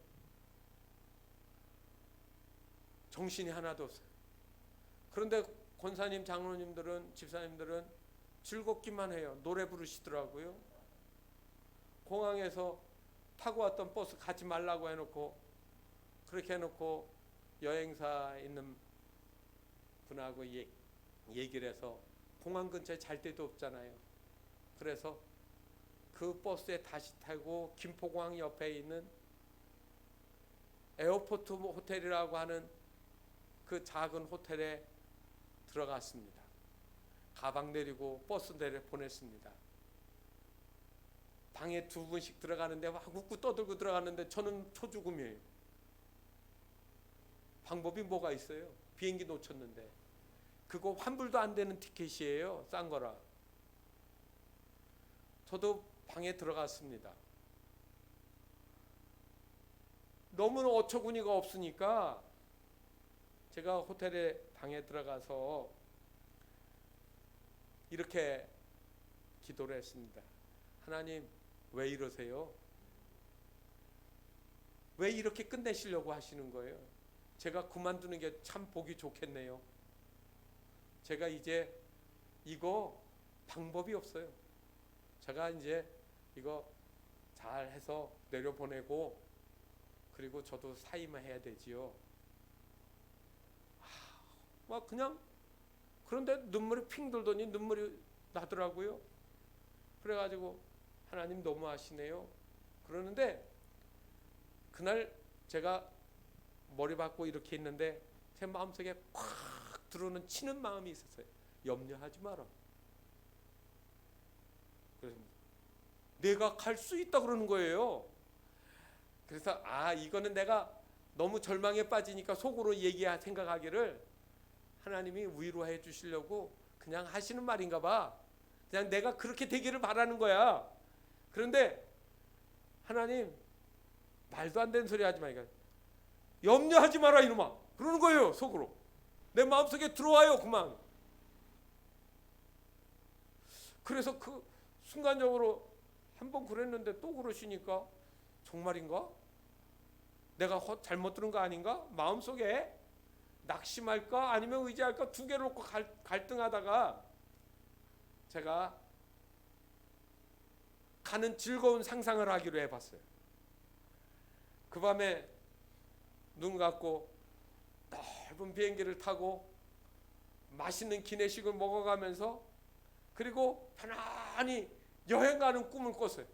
정신이 하나도 없어요. 그런데 권사님, 장로님들은, 집사님들은 즐겁기만 해요. 노래 부르시더라고요. 공항에서 타고 왔던 버스 가지 말라고 해놓고 그렇게 해놓고 여행사 있는 분하고 얘기를 해서 공항 근처에 잘 데도 없잖아요. 그래서 그 버스에 다시 타고 김포공항 옆에 있는 에어포트 호텔이라고 하는 그 작은 호텔에 들어갔습니다. 가방 내리고 버스 내려 보냈습니다. 방에 2분씩 들어가는데 막 웃고 떠들고 들어가는데 저는 초죽음이에요. 방법이 뭐가 있어요? 비행기 놓쳤는데 그거 환불도 안 되는 티켓이에요. 싼 거라. 저도 방에 들어갔습니다. 너무 어처구니가 없으니까 제가 호텔에 방에 들어가서 이렇게 기도를 했습니다. 하나님, 왜 이러세요? 왜 이렇게 끝내시려고 하시는 거예요? 제가 그만두는 게 참 보기 좋겠네요. 제가 이제 이거 방법이 없어요. 제가 이제 이거 잘 해서 내려보내고 그리고 저도 사임을 해야 되지요. 막 그냥 그런데 눈물이 핑 돌더니 눈물이 나더라고요. 그래가지고 하나님 너무하시네요. 그러는데 그날 제가 머리 받고 이렇게 있는데 제 마음속에 콱 들어오는 치는 마음이 있었어요. 염려하지 마라. 그래서 내가 갈 수 있다 그러는 거예요. 그래서 이거는 내가 너무 절망에 빠지니까 속으로 생각하기를 하나님이 위로해 주시려고 그냥 하시는 말인가 봐. 그냥 내가 그렇게 되기를 바라는 거야. 그런데 하나님, 말도 안 되는 소리 하지 마. 염려하지 마라 이놈아. 그러는 거예요. 속으로. 내 마음속에 들어와요. 그만. 그래서 그 순간적으로 한번 그랬는데 또 그러시니까 정말인가? 내가 잘못 들은 거 아닌가? 마음속에 낙심할까 아니면 의지할까 두 개를 놓고 갈등하다가 제가 가는 즐거운 상상을 하기로 해봤어요. 그 밤에 눈 감고 넓은 비행기를 타고 맛있는 기내식을 먹어가면서 그리고 편안히 여행 가는 꿈을 꿨어요.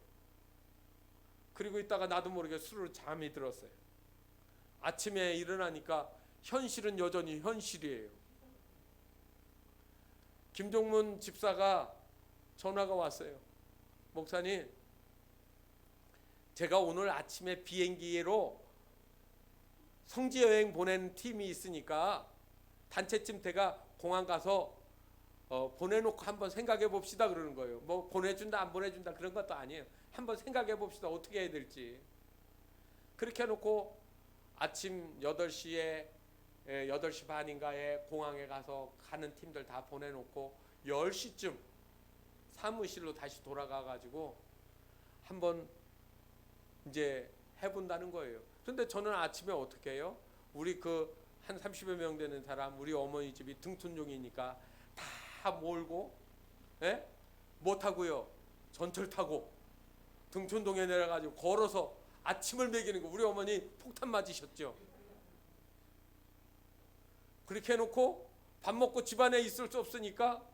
그리고 있다가 나도 모르게 술을 잠이 들었어요. 아침에 일어나니까 현실은 여전히 현실이에요. 김종문 집사가 전화가 왔어요. 목사님, 제가 오늘 아침에 비행기로 성지 여행 보낸 팀이 있으니까 단체쯤 제가 공항 가서 보내놓고 한번 생각해 봅시다 그러는 거예요. 뭐 보내준다 안 보내준다 그런 것도 아니에요. 한번 생각해 봅시다. 어떻게 해야 될지. 그렇게 해놓고 아침 8시에 8시 반인가에 공항에 가서 가는 팀들 다 보내놓고 10시쯤 사무실로 다시 돌아가 가지고 한번 이제 해본다는 거예요. 그런데 저는 아침에 어떻게 해요? 우리 그 한 30여 명 되는 사람, 우리 어머니 집이 등촌동이니까 다 몰고, 뭐 타고요? 전철 타고 등촌동에 내려가지고 걸어서 아침을 먹이는 거. 우리 어머니 폭탄 맞으셨죠? 그렇게 해놓고 밥 먹고 집안에 있을 수 없으니까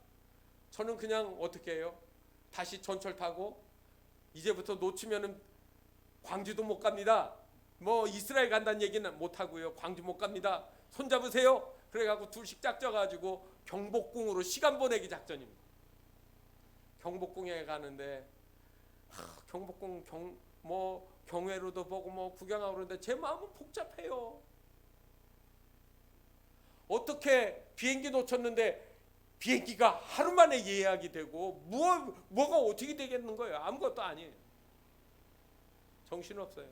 저는 그냥 어떻게 해요? 다시 전철 타고 이제부터 놓치면은 광주도 못 갑니다. 뭐 이스라엘 간다는 얘기는 못 하고요. 광주 못 갑니다. 손 잡으세요. 그래갖고 둘씩 짝져가지고 경복궁으로 시간 보내기 작전입니다. 경복궁에 가는데 경복궁 경회로도 보고 뭐 구경하고 그러는데 제 마음은 복잡해요. 어떻게 비행기 놓쳤는데 비행기가 하루 만에 예약이 되고 뭐가 어떻게 되겠는 거예요? 아무것도 아니에요. 정신없어요.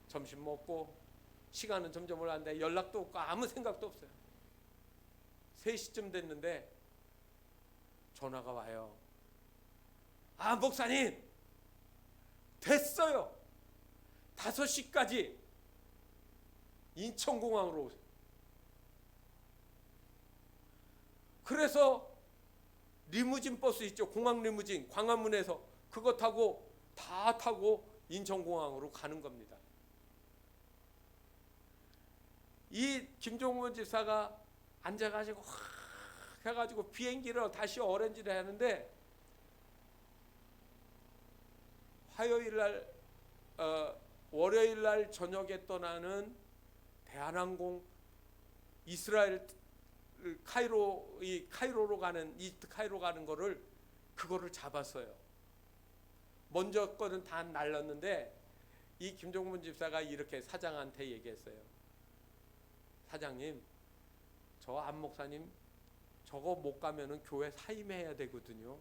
점심 먹고 시간은 점점 올라가는데 연락도 없고 아무 생각도 없어요. 3시쯤 됐는데 전화가 와요. 목사님 됐어요. 5시까지 인천공항으로 오세요. 그래서 리무진 버스 있죠. 공항 리무진 광화문에서 그거 타고 다 타고 인천공항으로 가는 겁니다. 이 김종문 집사가 앉아가지고 해가지고 비행기를 다시 어레인지를 하는데 월요일날 저녁에 떠나는 대한항공 이스라엘 카이로로 가는 이스트 카이로 가는 그거를 잡았어요. 먼저 거는 다 날랐는데 이 김종문 집사가 이렇게 사장한테 얘기했어요. 사장님, 저 안 목사님 저거 못 가면은 교회 사임해야 되거든요.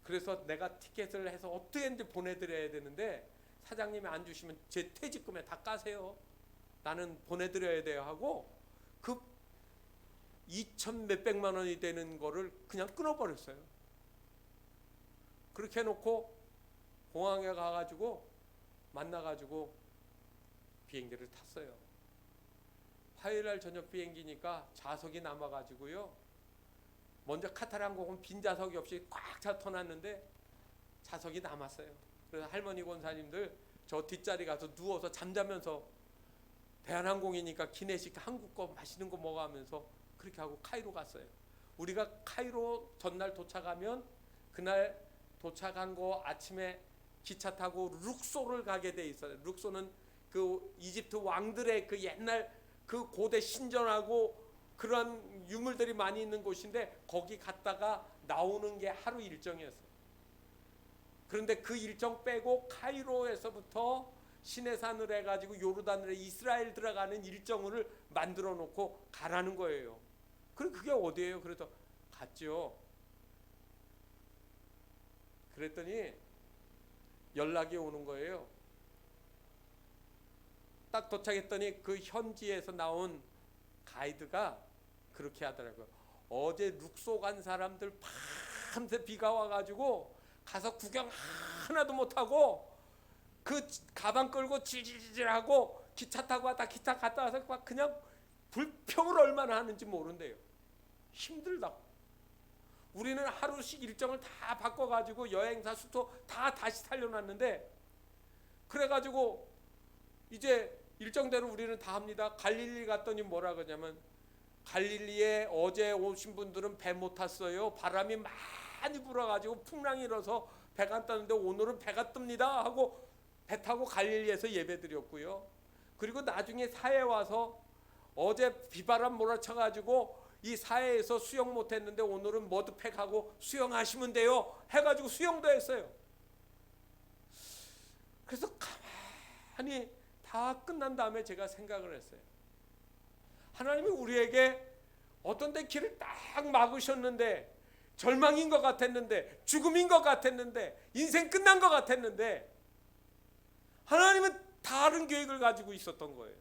그래서 내가 티켓을 해서 어떻게든지 보내드려야 되는데 사장님이 안 주시면 제 퇴직금에 다 까세요. 나는 보내드려야 돼요 하고 그 2천 몇백만 원이 되는 거를 그냥 끊어버렸어요. 그렇게 해놓고 공항에 가가지고 만나가지고 비행기를 탔어요. 화요일날 저녁 비행기니까 좌석이 남아가지고요. 먼저 카타르 항공은 빈 좌석이 없이 꽉 차 터놨는데 좌석이 남았어요. 그래서 할머니 권사님들 저 뒷자리 가서 누워서 잠자면서 대한항공이니까 기내식 한국 거 맛있는 거 먹어가면서 그렇게 하고 카이로 갔어요. 우리가 카이로 전날 도착하면 그날 도착한 거 아침에 기차 타고 룩소를 가게 돼 있어요. 룩소는 그 이집트 왕들의 그 옛날 그 고대 신전하고 그런 유물들이 많이 있는 곳인데 거기 갔다가 나오는 게 하루 일정이었어요. 그런데 그 일정 빼고 카이로에서부터 시내산을 해가지고 요르단으로 이스라엘 들어가는 일정을 만들어 놓고 가라는 거예요. 그럼 그게 어디예요? 그래서 갔죠. 그랬더니 연락이 오는 거예요. 딱 도착했더니 그 현지에서 나온 가이드가 그렇게 하더라고요. 어제 룩소 간 사람들 밤새 비가 와가지고 가서 구경 하나도 못하고 그 가방 끌고 질질질하고 기차 타고 왔다 기차 갔다 와서 막 그냥 불평을 얼마나 하는지 모른대요. 힘들다고. 우리는 하루씩 일정을 다 바꿔가지고 여행사 수도 다 다시 살려놨는데 그래가지고 이제 일정대로 우리는 다 합니다. 갈릴리 갔더니 뭐라 그러냐면 갈릴리에 어제 오신 분들은 배 못 탔어요. 바람이 많이 불어가지고 풍랑이 일어서 배가 안 떴는데 오늘은 배가 뜹니다 하고 배 타고 갈릴리에서 예배 드렸고요. 그리고 나중에 사해 와서 어제 비바람 몰아쳐가지고 이 사해에서 수영 못했는데 오늘은 머드팩하고 수영하시면 돼요 해가지고 수영도 했어요. 그래서 가만히 다 끝난 다음에 제가 생각을 했어요. 하나님이 우리에게 어떤 데 길을 딱 막으셨는데 절망인 것 같았는데 죽음인 것 같았는데 인생 끝난 것 같았는데 하나님은 다른 계획을 가지고 있었던 거예요.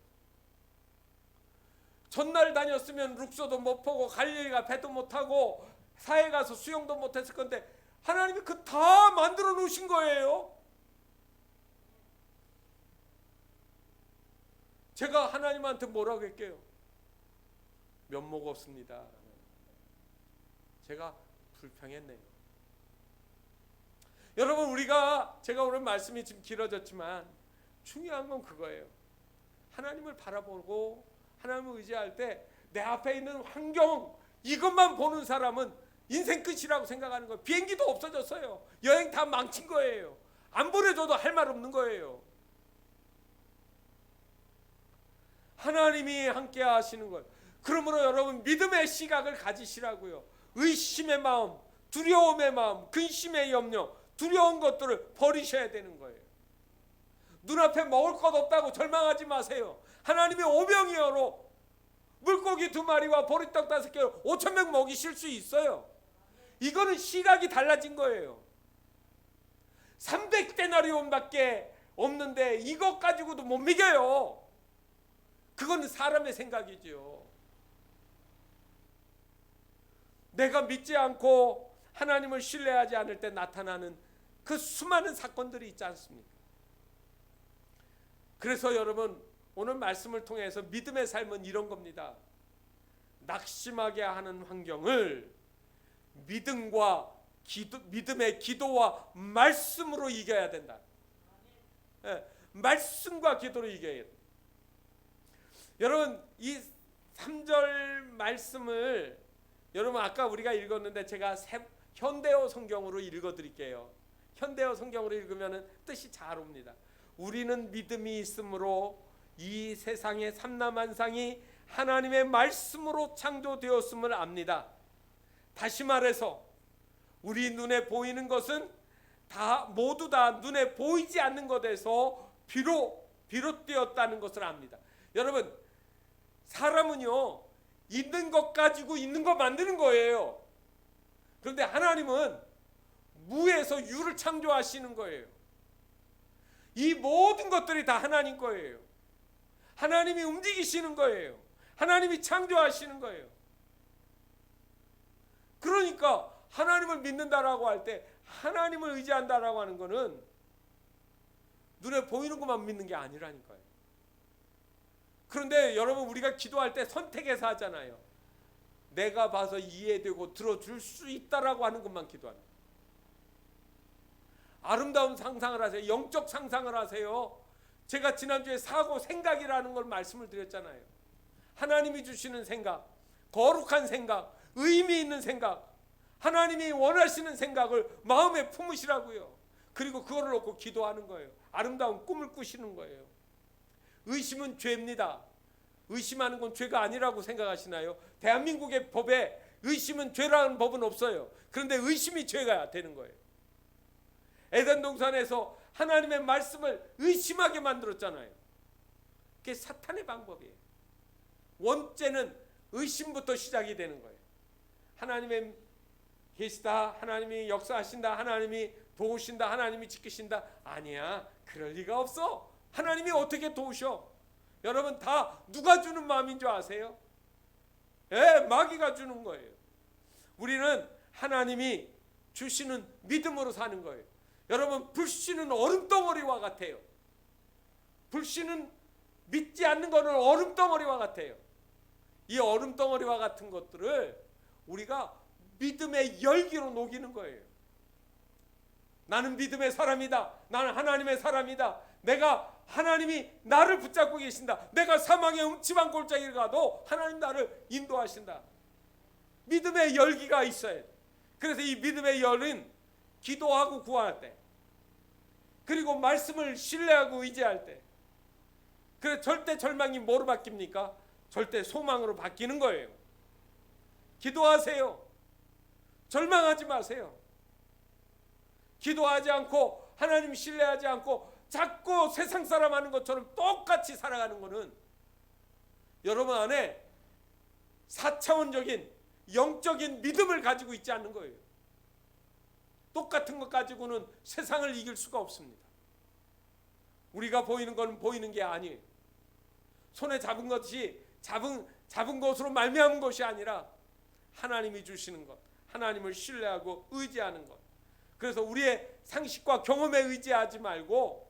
전날 다녔으면 룩소도 못 보고 갈릴리가 배도 못 타고 사해 가서 수영도 못 했을 건데 하나님이 그 다 만들어 놓으신 거예요. 제가 하나님한테 뭐라고 할게요? 면목 없습니다. 제가 불평했네요. 여러분 제가 오늘 말씀이 좀 길어졌지만 중요한 건 그거예요. 하나님을 바라보고 하나님을 의지할 때 내 앞에 있는 환경 이것만 보는 사람은 인생 끝이라고 생각하는 거예요. 비행기도 없어졌어요. 여행 다 망친 거예요. 안 보내줘도 할 말 없는 거예요. 하나님이 함께 하시는 거예요. 그러므로 여러분 믿음의 시각을 가지시라고요. 의심의 마음, 두려움의 마음, 근심의 염려, 두려운 것들을 버리셔야 되는 거예요. 눈앞에 먹을 것 없다고 절망하지 마세요. 하나님이 오병이어로 물고기 2마리와 보리떡 5개로 5,000명 먹이실 수 있어요. 이거는 시각이 달라진 거예요. 300데나리온밖에 없는데 이것 가지고도 못 먹여요. 그거는 사람의 생각이죠. 내가 믿지 않고 하나님을 신뢰하지 않을 때 나타나는 그 수많은 사건들이 있지 않습니까? 그래서 여러분 오늘 말씀을 통해서 믿음의 삶은 이런 겁니다. 낙심하게 하는 환경을 믿음의 기도와 말씀으로 이겨야 된다. 말씀과 기도로 이겨야 된다. 여러분 이 3절 말씀을 여러분 아까 우리가 읽었는데 제가 현대어 성경으로 읽어드릴게요. 현대어 성경으로 읽으면 뜻이 잘 옵니다. 우리는 믿음이 있으므로 이 세상의 삼라만상이 하나님의 말씀으로 창조되었음을 압니다. 다시 말해서 우리 눈에 보이는 것은 모두 다 눈에 보이지 않는 것에서 비롯되었다는 것을 압니다. 여러분 사람은요 있는 것 가지고 있는 거 만드는 거예요. 그런데 하나님은 무에서 유를 창조하시는 거예요. 이 모든 것들이 다 하나님 거예요. 하나님이 움직이시는 거예요. 하나님이 창조하시는 거예요. 그러니까 하나님을 믿는다라고 할 때 하나님을 의지한다라고 하는 것은 눈에 보이는 것만 믿는 게 아니라니까요. 그런데 여러분, 우리가 기도할 때 선택해서 하잖아요. 내가 봐서 이해되고 들어줄 수 있다라고 하는 것만 기도하는 거예요. 아름다운 상상을 하세요. 영적 상상을 하세요. 제가 지난주에 사고 생각이라는 걸 말씀을 드렸잖아요. 하나님이 주시는 생각, 거룩한 생각, 의미 있는 생각, 하나님이 원하시는 생각을 마음에 품으시라고요. 그리고 그거를 놓고 기도하는 거예요. 아름다운 꿈을 꾸시는 거예요. 의심은 죄입니다. 의심하는 건 죄가 아니라고 생각하시나요? 대한민국의 법에 의심은 죄라는 법은 없어요. 그런데 의심이 죄가 되는 거예요. 에덴 동산에서 하나님의 말씀을 의심하게 만들었잖아요. 그게 사탄의 방법이에요. 원죄는 의심부터 시작이 되는 거예요. 하나님의 계시다, 하나님이 역사하신다, 하나님이 도우신다, 하나님이 지키신다. 아니야, 그럴 리가 없어. 하나님이 어떻게 도우셔? 여러분, 다 누가 주는 마음인 줄 아세요? 마귀가 주는 거예요. 우리는 하나님이 주시는 믿음으로 사는 거예요. 여러분, 불씨는 얼음덩어리와 같아요. 불씨는 믿지 않는 것은 얼음덩어리와 같아요. 이 얼음덩어리와 같은 것들을 우리가 믿음의 열기로 녹이는 거예요. 나는 믿음의 사람이다. 나는 하나님의 사람이다. 내가 하나님이 나를 붙잡고 계신다. 내가 사망의 음침한 골짜기를 가도 하나님 나를 인도하신다. 믿음의 열기가 있어야 돼. 그래서 이 믿음의 열은 기도하고 구할 때, 그리고 말씀을 신뢰하고 의지할 때, 그래 절대 절망이 뭐로 바뀝니까? 절대 소망으로 바뀌는 거예요. 기도하세요. 절망하지 마세요. 기도하지 않고 하나님 신뢰하지 않고 자꾸 세상 사람 하는 것처럼 똑같이 살아가는 것은 여러분 안에 4차원적인 영적인 믿음을 가지고 있지 않는 거예요. 똑같은 것 가지고는 세상을 이길 수가 없습니다. 우리가 보이는 건 보이는 게 아니에요. 손에 잡은 것이 잡은 것으로 말미암은 것이 아니라 하나님이 주시는 것, 하나님을 신뢰하고 의지하는 것. 그래서 우리의 상식과 경험에 의지하지 말고,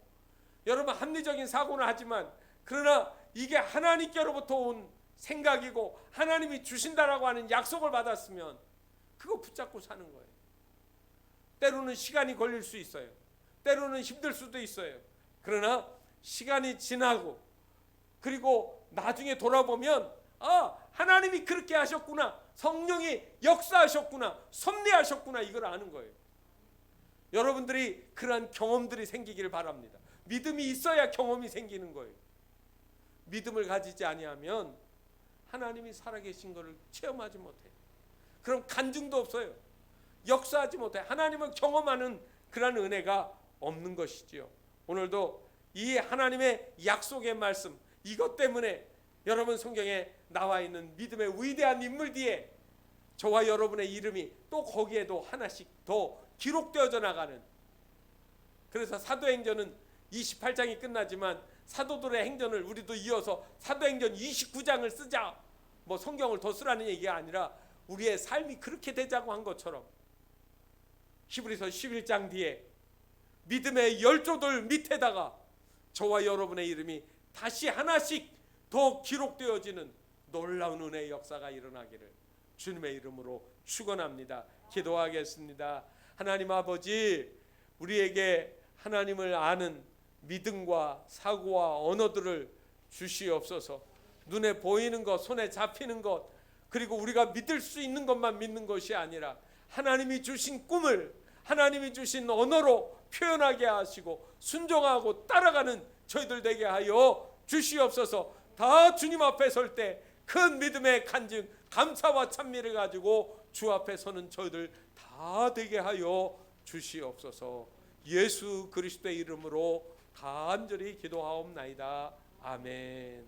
여러분 합리적인 사고는 하지만 그러나 이게 하나님께로부터 온 생각이고 하나님이 주신다라고 하는 약속을 받았으면 그거 붙잡고 사는 거예요. 때로는 시간이 걸릴 수 있어요. 때로는 힘들 수도 있어요. 그러나 시간이 지나고 그리고 나중에 돌아보면 하나님이 그렇게 하셨구나, 성령이 역사하셨구나, 섭리하셨구나, 이걸 아는 거예요. 여러분들이 그러한 경험들이 생기기를 바랍니다. 믿음이 있어야 경험이 생기는 거예요. 믿음을 가지지 아니하면 하나님이 살아계신 것을 체험하지 못해요. 그럼 간증도 없어요. 역사하지 못해요. 하나님을 경험하는 그런 은혜가 없는 것이지요. 오늘도 이 하나님의 약속의 말씀, 이것 때문에 여러분 성경에 나와 있는 믿음의 위대한 인물 뒤에 저와 여러분의 이름이 또 거기에도 하나씩 더 기록되어져 나가는, 그래서 사도행전은 28장이 끝나지만 사도들의 행전을 우리도 이어서 사도행전 29장을 쓰자, 뭐 성경을 더 쓰라는 얘기가 아니라 우리의 삶이 그렇게 되자고 한 것처럼 히브리서 11장 뒤에 믿음의 열조들 밑에다가 저와 여러분의 이름이 다시 하나씩 더 기록되어지는 놀라운 은혜의 역사가 일어나기를 주님의 이름으로 축원합니다. 기도하겠습니다. 하나님 아버지, 우리에게 하나님을 아는 믿음과 사고와 언어들을 주시옵소서. 눈에 보이는 것, 손에 잡히는 것, 그리고 우리가 믿을 수 있는 것만 믿는 것이 아니라 하나님이 주신 꿈을 하나님이 주신 언어로 표현하게 하시고 순종하고 따라가는 저희들 되게 하여 주시옵소서. 다 주님 앞에 설 때 큰 믿음의 간증, 감사와 찬미를 가지고 주 앞에 서는 저희들 다 되게 하여 주시옵소서. 예수 그리스도의 이름으로 간절히 기도하옵나이다. 아멘.